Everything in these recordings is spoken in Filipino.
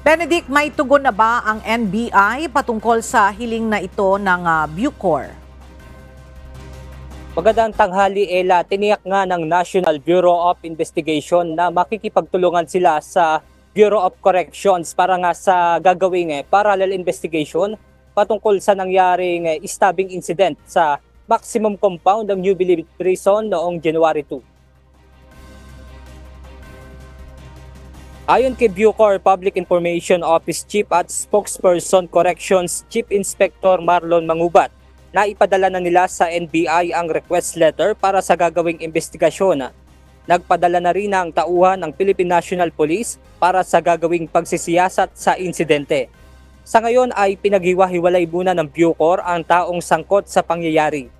Benedict, may tugon na ba ang NBI patungkol sa hiling na ito ng Bucor? Magandang tanghali, Ella. Tiniyak nga ng National Bureau of Investigation na makikipagtulungan sila sa Bureau of Corrections para nga sa gagawing parallel investigation patungkol sa nangyaring stabbing incident sa maximum compound ng New Bilibid Prison noong January 2. Ayon kay Bucor Public Information Office Chief at Spokesperson Corrections Chief Inspector Marlon Mangubat, na ipadala na nila sa NBI ang request letter para sa gagawing investigasyon. Nagpadala na rin ang tauhan ng Philippine National Police para sa gagawing pagsisiyasat sa insidente. Sa ngayon ay pinaghiwa-hiwalay muna ng Bucor ang taong sangkot sa pangyayari.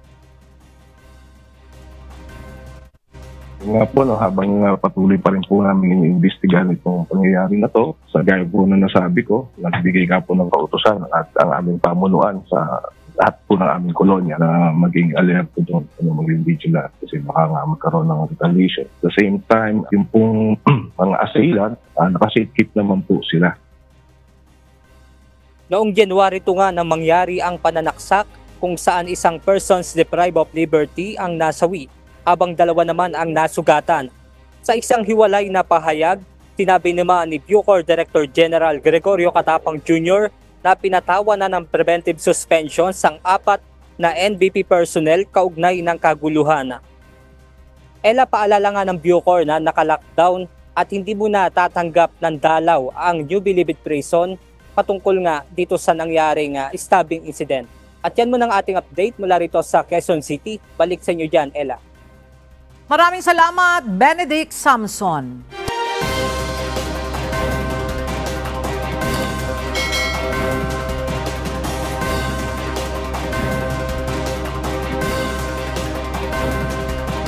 Nga po, habang patuloy pa rin po namin iniimbestigahan itong pangyayari na to, sa gaya po na nasabi ko, nagbigay nga po ng kautusan at ang aming pamunuan sa lahat po ng aming kolonya na maging alert po doon, maging vigilant kasi baka nga magkaroon ng retaliation. At the same time, yung pong mga assailant, nakasitkit naman po sila. Noong January 2 nga nang mangyari ang pananaksak kung saan isang persons deprived of liberty ang nasawi, habang dalawa naman ang nasugatan. Sa isang hiwalay na pahayag, sinabi naman ni Bucor Director General Gregorio Catapang Jr. na pinatawan na ng preventive suspension sang 4 na NBP personnel kaugnay ng kaguluhan. Ella, paalala nga ng Bucor na naka-lockdown at hindi muna tatanggap ng dalaw ang New Bilibid Prison patungkol nga dito sa nangyaring stabbing incident. At yan muna ang ating update mula rito sa Quezon City. Balik sa inyo dyan, Ella. Maraming salamat, Benedict Samson.